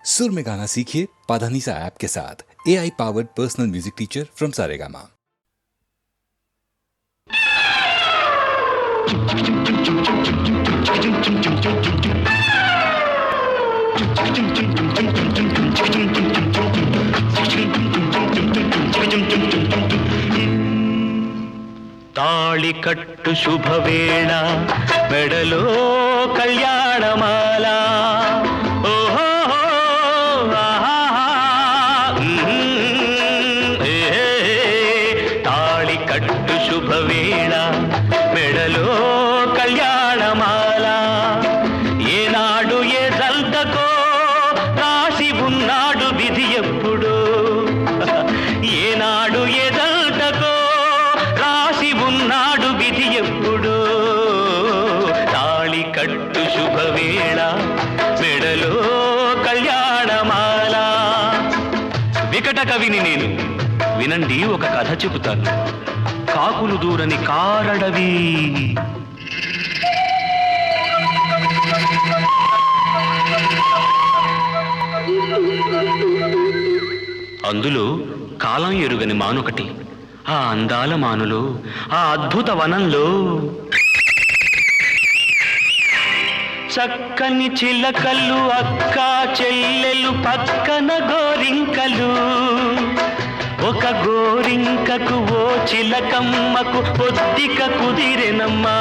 सुर में गाना सीखिए पाधानीसा ऐप के साथ। AI powered personal music teacher from Saregama. తాళి కట్టు శుభవేళ మెడలో కళ్యాణమాల ఓహో తాళి కట్టు శుభవేళ మెడలో కళ్యాణమాల ఏనాడు ఏ జల్దకో రాసి ఉన్నాడు విధి ఎప్పుడు ఏనాడు ఏ జల్దకో రాసి ఉన్నాడు విధి ఎప్పుడు తాళి కట్టు శుభవేళ మెడలో కళ్యాణమాల. వికట కవిని నేను, వినండి ఒక కథ చెబుతాను. కాకులు దూరని కారడవి. అందులో కాలం ఎరుగని మానొకటి. ఆ అందాల మానులో, ఆ అద్భుత వనంలో చక్కని చిలకలు, అక్క చెల్లెలు, పక్కన గోరింకలు. ఒక గోరింకకు ఓ చిలకమ్మకు పొద్దిక కుదిరెనమ్మా.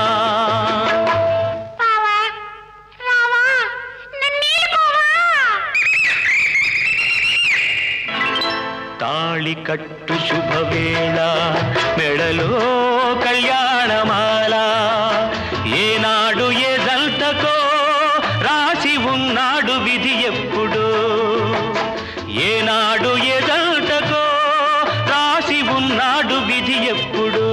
తాళి కట్టు శుభవేళ మెడలో కళ్యాణమాల ఏనాడు ఏ జల్తకో రాసి ఉన్నాడు విధి ఎప్పుడు ఏనాడు ఏ జల్తకో రాసి ఉన్నాడు విధి ఎప్పుడు.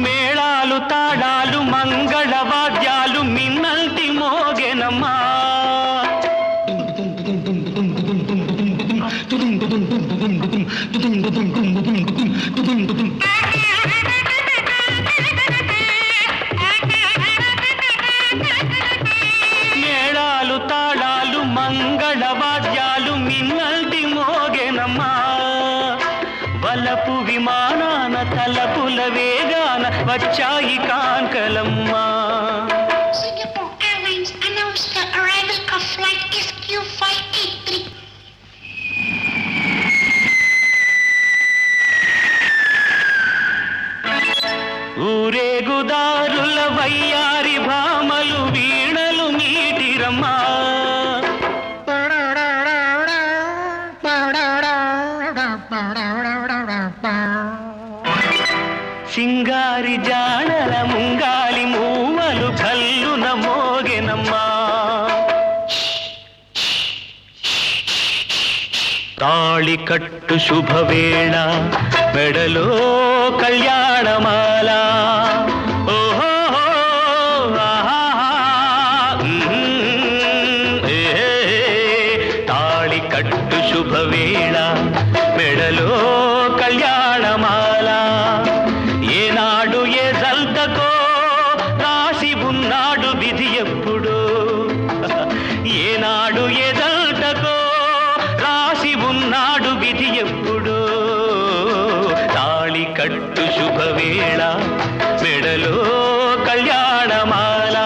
మేళాలు తాళాలు మంగళ వాద్యాలు మిన్నల్టి మోగెనమ్మా. మేళాలు తాళాలు మంగళ వాద్యాలు మిన్నల్టి మోగెనమ్మా. వలపు విమానాన తలపుల వేగాన వచ్చాయి కాంకలమ్మా. Singapore Airlines announced the arrival of flight SQ583. ఊరేగుదారుల వయ్యారి భామలు వీణలు మీటిరమ్మా. సింగారి జాడల ముంగాలి మూవలు కల్లున మోగెనమ్మా. తాళి కట్టు శుభవేళ మెడలో కళ్యాణమాల ఓహో తాళి కట్టు శుభవేళ మెడలో కళ్యాణమాల ఏనాడు ఏ జల్తకో రాసి ఉన్నాడు విధి ఎప్పుడు ఏనాడు ఏ జల్తకో రాసి ఉన్నాడు విధి ఎప్పుడు. తాళి కట్టు శుభవేళ మెడలో కళ్యాణమాల.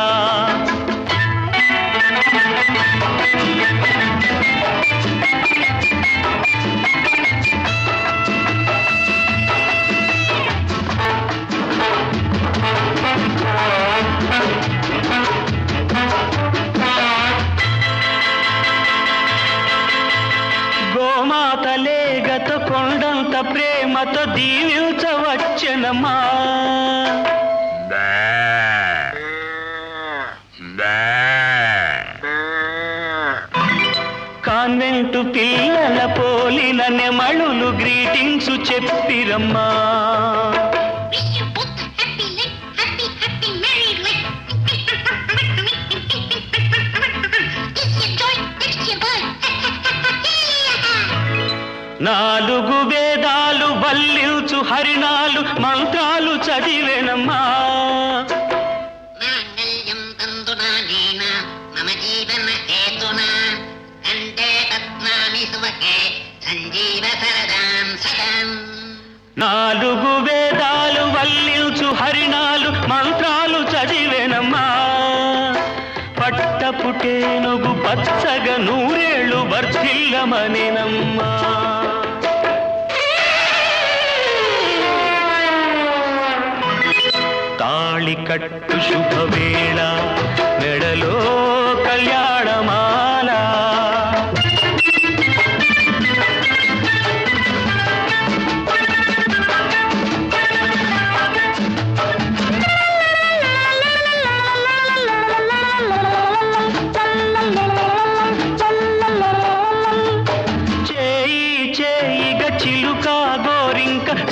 గోమాత లేగతో కొండంత ప్రేమతో దీవించవచ్చెనమ్మా. కాన్వెంటు పిల్లల పోలిన నెమళులు greetings చెప్పిరమ్మా. Wish you both a happy life, happy, happy married life. This your joy, next your boy. నాలుగు వేదాలు వల్లించు హరిణాలు మంత్రాలు చదివేనమ్మా. మాంగళ్యం తంతునా నేన మమ జీవన హేతునా కంఠే పద్మామి సువకే సంజీవ సరదాం సదాం. 4 వేదాలు వల్లించు హరిణాలు మంత్రాలు చదివేనమ్మా. పట్టపుటేనుగు పచ్చగ 100 ఏళ్ళు వర్ధిల్లమనేనమ్మా. తాళి కట్టు శుభవేళ మెడలో కళ్యాణమాల.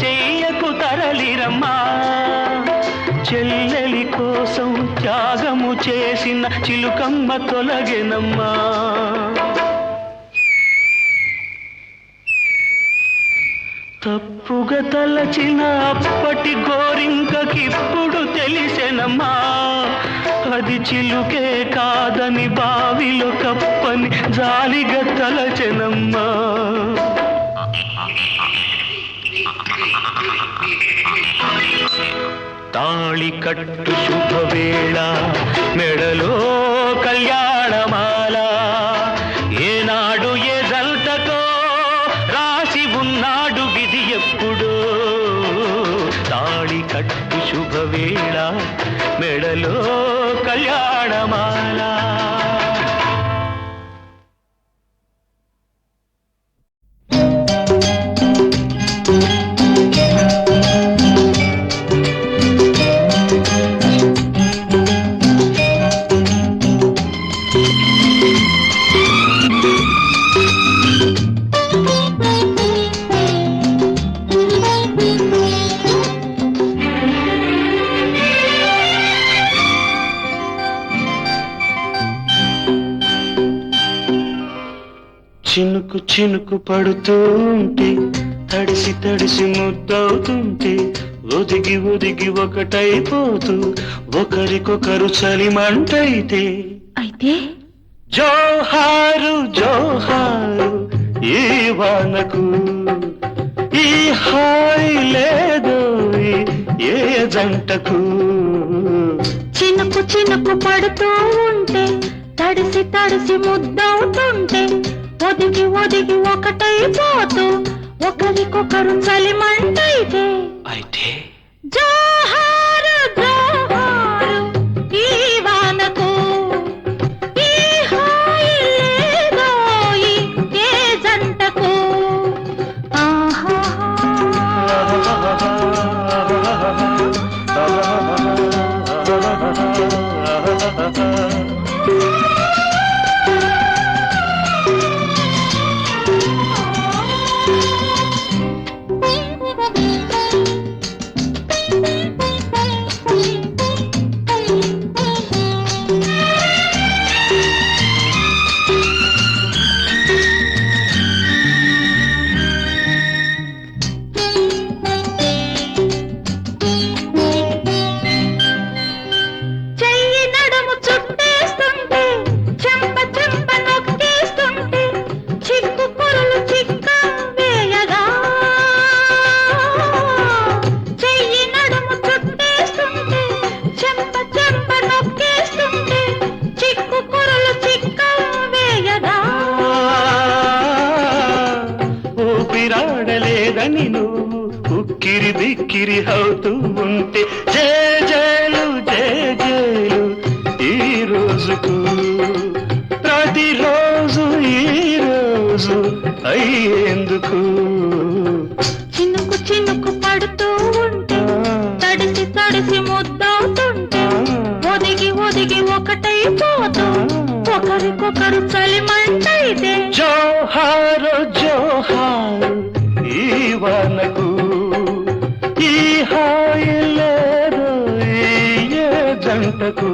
చెయ్యకు తరలిరమ్మా. చెల్లెలి కోసం త్యాగము చేసిన చిలుకమ్మ తొలగెనమ్మా. తప్పుగా తలచిన అప్పటి గోరింకకిప్పుడు తెలిసెనమ్మా. అది చిలుకే కాదని బావిలో కప్పని జాలిగా తలచెనమ్మా. తాళి కట్టు శుభవేళ మెడలో కళ్యాణమాల. ఏనాడు ఏ జంటతో రాసి ఉన్నాడు విధి ఎప్పుడో. తాళి కట్టు శుభవేళ మెడలో కళ్యాణమాల. చినుకు చినుకు పడుతూ ఉంటే తడిసి తడిసి ముద్దవుతుంటే ఒదిగి ఒదిగి ఒకటైపోతూ ఒకరికొకరు చలిమంటైతే అయితే జోహారు జోహారు ఈ వానకు ఈ హాయి లేదో ఏ జంటకు. చినుకు చినుకు పడుతూ ఉంటే తడిసి తడిసి ముద్దవుతుంటే ఒదిగి ఒదిగి ఒకటైపోతూ ఒకరికొకరు చలిమంటైతే అయితే జోహారు జోహారు ఈ వానకు ఈ హాయి లేదోయి ఏ జంటకు. ఆహా ఊపిరాడలేదని నువ్వు ఉక్కిరి బిక్కిరి అవుతూ ఉంటే జేజేలు జేజేలు ఈ రోజుకు. ప్రతిరోజు ఈ రోజు అయ్యేందుకు. చినుకు చినుకు పడుతూ ఉంటే తడిసి తడిసి ముద్దవుతుంటే ఒదిగి ఒదిగి ఒకటైపోతూ ఒకరికొకరు చలిమంటైతే జోహారు జోహారు ఈ వానకు ఈ హాయి లేదు ఏ జంటకు.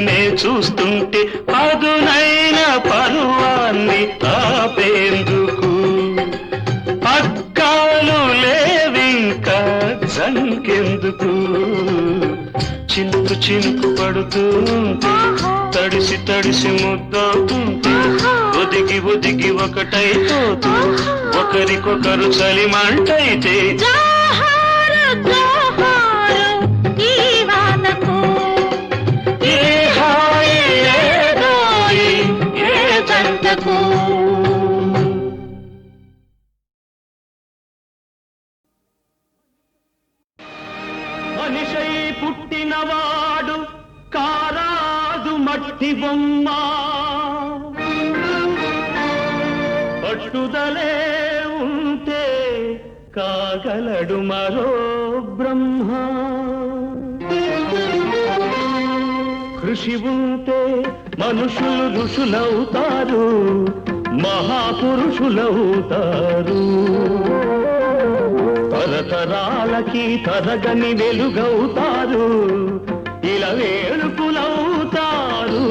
పక్కనే చూస్తుంటే పదునైన పరువాన్ని ఆపేందుకు పక్కాలు లేవింకా జంకెందుకు చినుకు చినుకు పడుతూ తడిసి తడిసి ముద్దవుతుంటే ఒదిగి ఒదిగి ఒకటైపోతూ ఒకరికొకరు చలిమంటైతే ఏ హాయి ఏ దాయి ఏ జంటకు మనిషై పుట్టినవాడు కారాదు మట్టి బొమ్మ పట్టుదలే ఉంటే కాగలడు మరో బ్రహ్మ కృషి ఉంటే మనుషులు ఋషులవుతారు మహాపురుషులవుతారు తరతరాలకి తరగని వెలుగవుతారు ఇలా వేడుకులవుతారు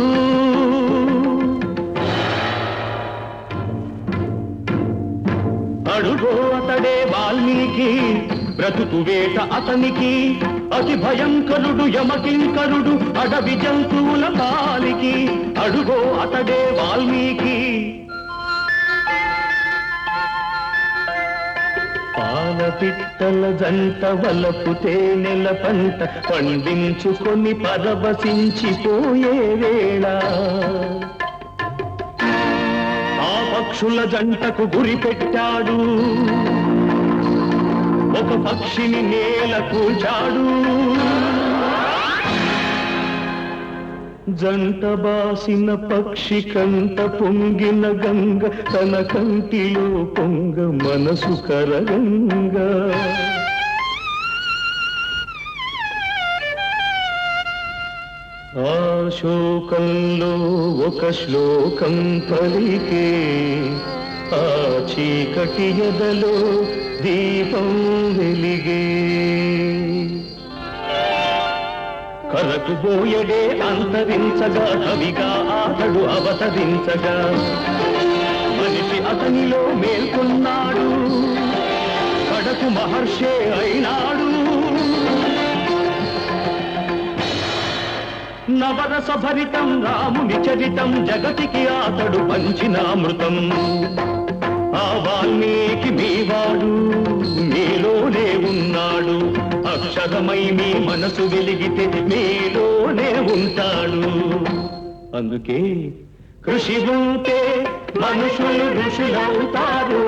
అడుగో అతడే వాల్మీకి బ్రతుకు వేట అతనికి అతి భయంకరుడు యమకింకరుడు అడవి జంతువుల పాలికి అడుగో అతడే వాల్మీకి పాలపిట్టల జంట వలపు తేనెల పంట పండించుకొని పరవశించిపోయే వేళ ఆ పక్షుల జంటకు గురి పెట్టాడు ఒక పక్షిని నేల కూల్చాడు జంట బాసిన పక్షి కంట పొంగిన గంగ తన కంటిలో పొంగ మనసు కరగంగా ఆ శోకంలో ఒక శ్లోకం పలికే ఆ చీకటి ఎదలో దీపం వెలిగే కరకు బోయడే అంతరించగా కవిగా ఆతడు అవతరించగా మనిషి అతనిలో మేల్కొన్నాడు కడకు మహర్షే అయినాడు నవరస భరితం రాముని చరితం జగతికి ఆతడు పంచినామృతం ఆ వాల్మీకి మీవాడు మీలోనే ఉన్నాడు అక్షరమై మీ మనసు వెలిగితే మీలోనే ఉంటాడు అందుకే కృషి ఉంటే మనుషులు ఋషులవుతారు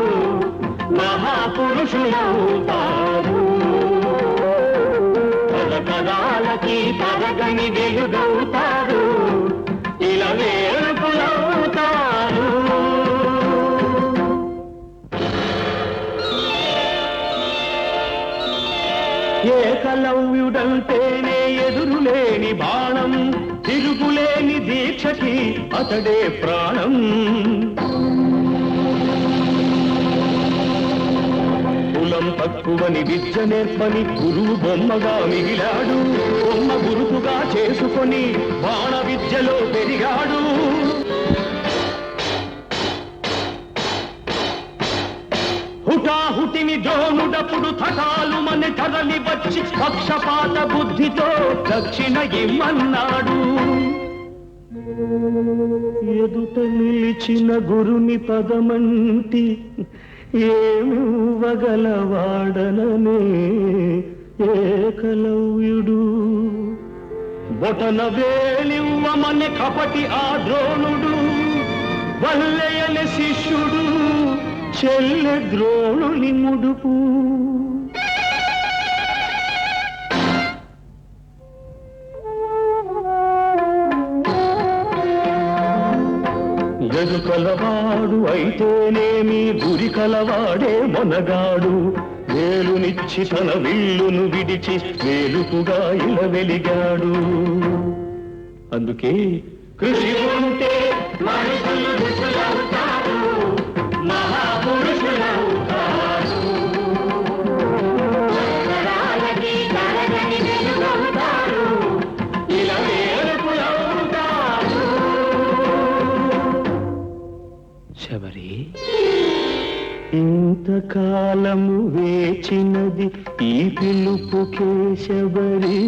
మహాపురుషులవుతారు తరతరాలకి తరగని వెలుగవుతారు ఇలా వేడుకులవుతారు ఏకలవ్యుడంటేనే ఎదురులేని బాణం తిరుగులేని దీక్షకి అతడే ప్రాణం కులం తక్కువని విద్య నేర్పని గురువు బొమ్మగా మిగిలాడు బొమ్మ గురుతుగా చేసుకొని బాణ విద్యలో పెరిగాడు హుటాహుటిని ద్రోణుడప్పుడు తటాలు మన తరలి వచ్చి పక్షపాత బుద్ధితో దక్షిణ ఇమ్మన్నాడు ఎదుట నిలిచిన గురుని పదమంటి ఏమివ్వగలవాడననే ఏకలవ్యుడు బొటన వేలివ్వమని కపటి ఆ ద్రోణుడు వల్లయని శిష్యుడు చెల్లె ద్రోణుని ముడుపు ఎదుకలవాడు అయితేనేమి గురి కలవాడే మొనగాడు వేలునిచ్చి తన విల్లును విడిచి వేలుకుగా ఇలా వెలిగాడు అందుకే కృషి ఉంటే మనుషులు ఋషులవుతారు మహాపురుషులవుతారు తరతరాలకి తరగని వెలుగవుతారు ఇలా వేడుకులవుతారు ఇంతకాలము వేచినది ఈ పిలుపు కేశబరి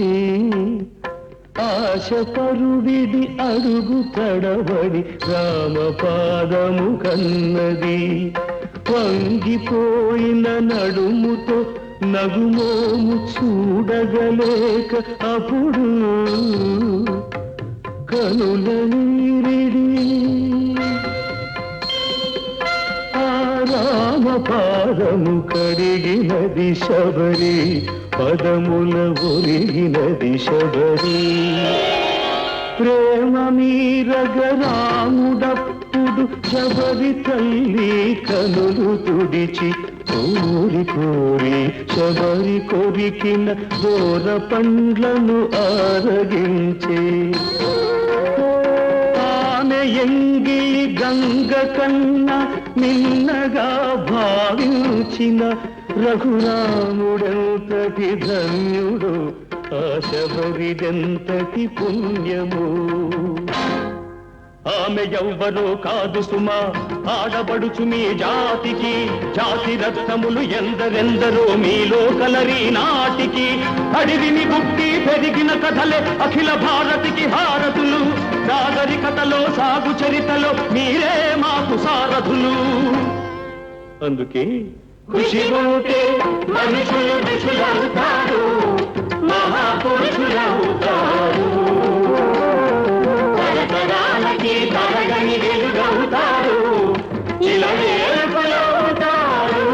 ఆశ పరుడిది అడుగు తడబడి రామపాదము కన్నది వంగిపోయిన నడుముతో నగుమోము చూడగలేక అప్పుడు కనుల నీరిడి రామపాదము కడిగినది శబరి పదముల ఒరిగినది శబరి ప్రేమ మీరగరాముడప్పుడు శబరి తల్లి కనులు తుడిచి కోరి కోరి శబరి కొరికిన దూర పండ్లను ఆరగించే ఎంగి గంగ కన్నా నిన్నగా భావించిన రఘురాముడెంతటి ధన్యుడు ఆ శబరిదెంతటి పుణ్యము ఆమె ఎవ్వరో కాదు సుమా ఆడబడుచు మీ జాతికి జాతి రత్నములు ఎందరెందరో మీలో కలరి నాటికి అడివిని బుట్టి పెరిగిన కథలే అఖిల భారతికి హారతులు నాగరికతలో సాగు చరితలో మీరే మాకు సారథులు అందుకే ఖుషి ఉంటే మనుషులు ఋషులవుతారు మహాపురుషులవుతారు తరతరాలకి తరగని వెలుగవుతారు ఇలా ఏర్పలవుతారు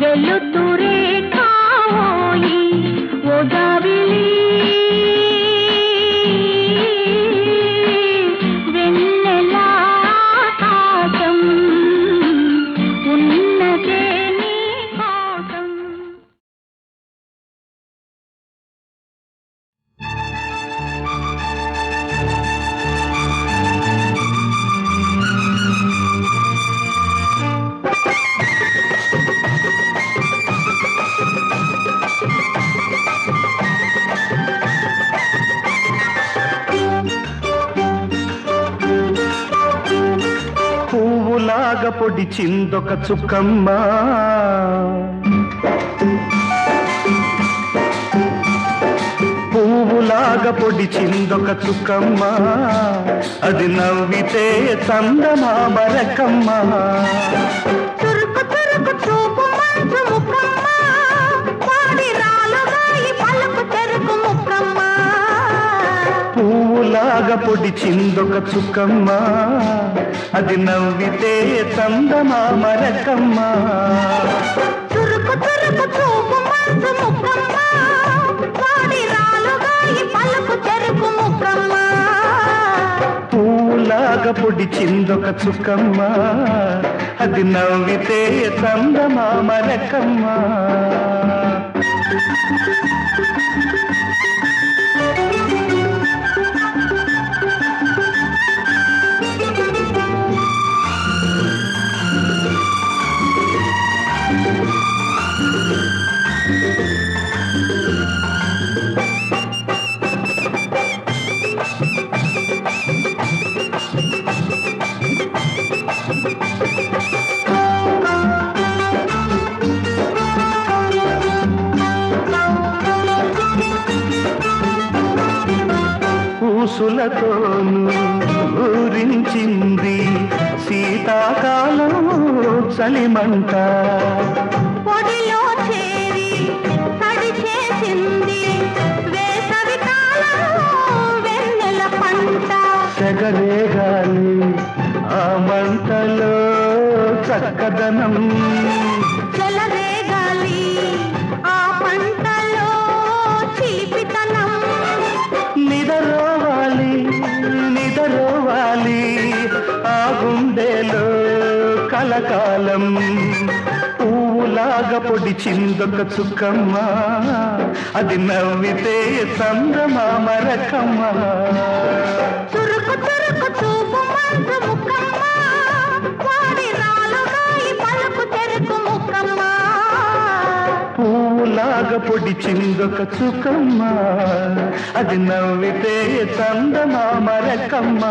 వెలుతు పువ్వులాగా పొడిచిందొక చుక్కమ్మ పువ్వులాగా పొడిచిందొక చుక్కమ్మ అది నవ్వితే చందమామ రకమ్మ చురుకు చురుకు చూపు మంచు ముక్కమ్మ పాడి రాలుగాయి పలుకు చెరుకు ముక్కమ్మ పువ్వులాగా పొడిచిందొక చుక్కమ్మ అది నవ్వితే చందమామ రకమ్మ చురుకు చురుకు చూపు మంచు ముక్కమ్మ పాడి రాలుగాయి పలుకు చెరుకు ముక్కమ్మ పువ్వులాగా పొడిచిందొక చుక్కమ్మ అది నవ్వితే చందమామ రకమ్మ పూసులతోను ఊరించింది శీతాకాలం చలిమంట పొడిలో చేరి తడి చేసింది వేసవి కాలం వెన్నెల పంట సెగరేగాలి ఆ మంటలో చక్కదనం చెలరేగాలి ఆ పంటలో చీపితనం నిదరోవాలి నిదరోవాలి ఆ గుండెలో కలకాలం పువ్వులాగా పొడిచిందొక చుక్కమ్మ అది నవ్వితే చందమామ రకమ్మ చురుకు చురుకు చూపు మంచు ముక్కమ్మ వాడి రాలుగాయి పలుకు చెరుకు ముక్కమ్మ పువ్వులాగా పొడిచిందొక చుక్కమ్మ అది నవ్వితే చందమామ రకమ్మ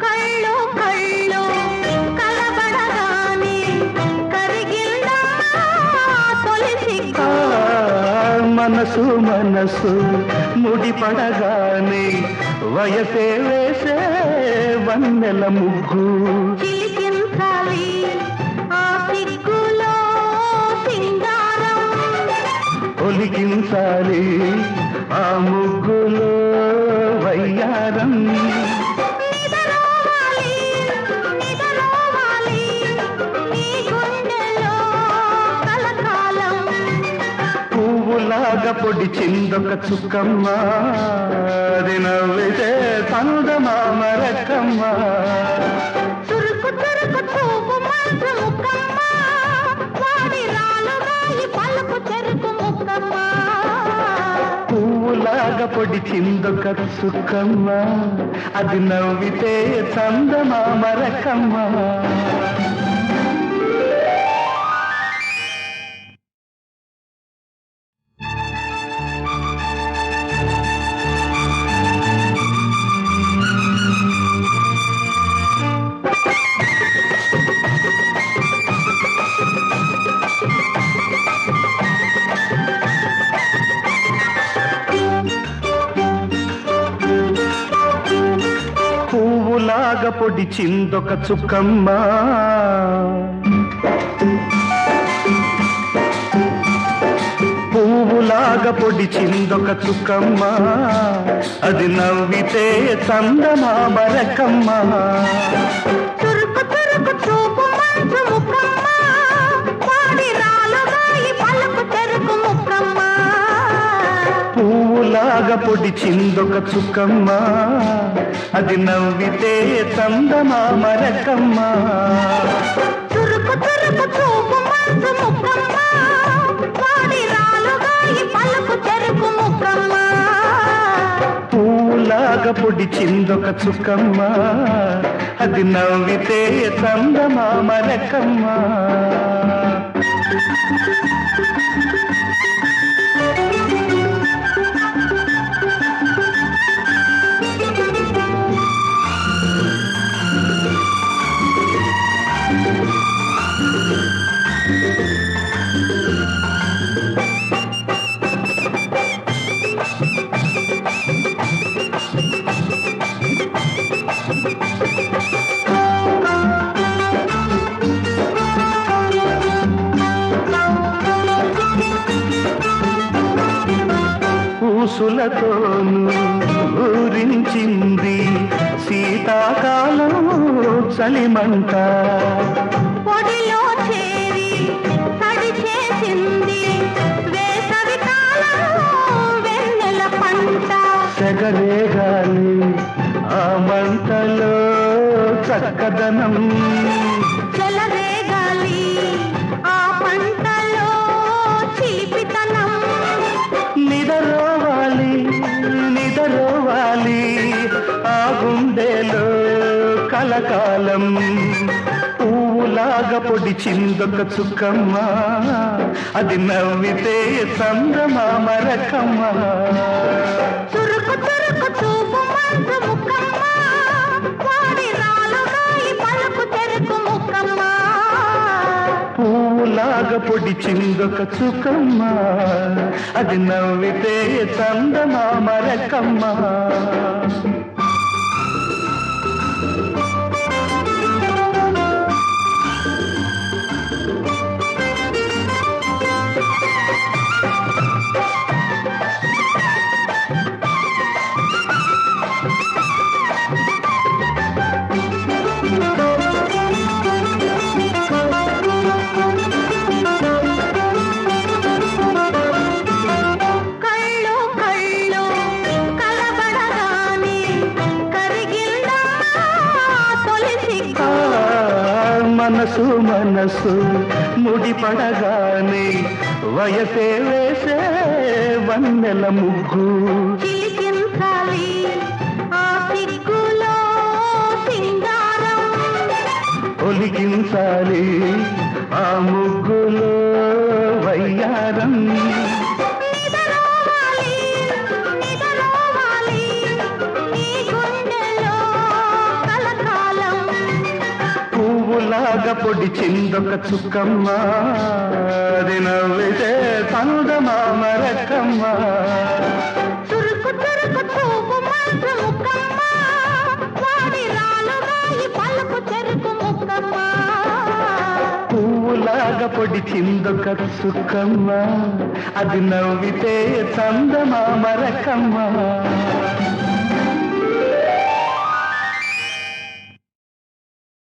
కళ్ళు కళ్ళు కలబడగానే కరిగిందమ్మా తొలి సిగ్గు మనసు మనసు ముడిపడగానే వయసే వేసే వన్నెల ముగ్గు చిలికించాలి ఆ సిగ్గులో సింగారం ఒలికించాలి ఆ ముగ్గులో వయ్యారం నిదరోవాలి నిదరోవాలి నీ గుండెలో కలకాలం పువ్వులాగా పొడిచిందొక చుక్కమ్మ అది నవ్వితే చందమామ రకమ్మ చురుకు చురుకు చూపు మంచు ముక్కమ్మ వాడి రాలుగాయి పలుకు చెరుకు ముక్కమ్మ పువ్వులాగా పొడిచిందొక చుక్కమ్మ అది నవ్వితే చందమామ రకమ్మ పువ్వులాగా పొడిచిందొక చుక్కమ్మ పువ్వులాగా పొడిచిందొక చుక్కమ్మ అది నవ్వితే చందమామ రకమ్మ చురుకు చురుకు చూపు మంచు ముక్కమ్మ వాడి రాలుగాయి పలుకు చెరుకు ముక్కమ్మ పువ్వులాగా పొడిచిందొక చుక్కమ్మ అది నవ్వితే చందమామ రకమ్మ చురుకు చురుకు చూపు మంచు ముక్కమ్మ పొడి చిందొక చుక్కమ్మ అది నవ్వితే చందమామ రకమ్మ పూసులతోను ఊరించింది శీతాకాలం చలిమంట పొడిలో చేరి తడి చేసింది వేసవి కాలం వెన్నెల పంట సెగరేగాలి ఆ మంటలో చక్కదనం చెలరేగాలి ఆ పంటలో చిలిపితనం నిదరోవాలి నిదరోవాలి ఆ గుండెలో కలకాలం పువ్వులాగా పొడి చిందొక చుక్కమ్మ అది నవ్వితే చందమామ రకమ్మ చురుకు చురుకు చూపు మంచు ముక్కమ్మ వాడి రాలుగాయి పలుకు తెరుకు ముక్కమ్మ పువ్వులాగా పొడి చిందొక చుక్కమ్మ అది నవ్వితే చందమామ రకమ్మ కళ్ళు కళ్ళు కలబడగానే కరిగిందా తొలి సిగ్గు మనసు మనసు ముడిపడగానే వయసే వేసే వన్నెల ముగ్గు చిలికించాలి ఆ సిగ్గులో సింగారం ఒలికించాలి ఆ ముగ్గులో వయ్యారం నిదరోవాలి నిదరోవాలి ఈ గుండెలో కలకాలం పువ్వులాగా పొడి చిందొక చుక్కమ్మ అది నవ్వితే చందమామ రకమ్మ చురుకు చురుకు చూపు మంచు ముక్కమ్మ వాడి రాలుగాయి పలుకు చెరుకు ముక్కమ్మ పువ్వులాగా పొడి చిందొక చుక్కమ్మ అది నవ్వితే చందమామ రకమ్మ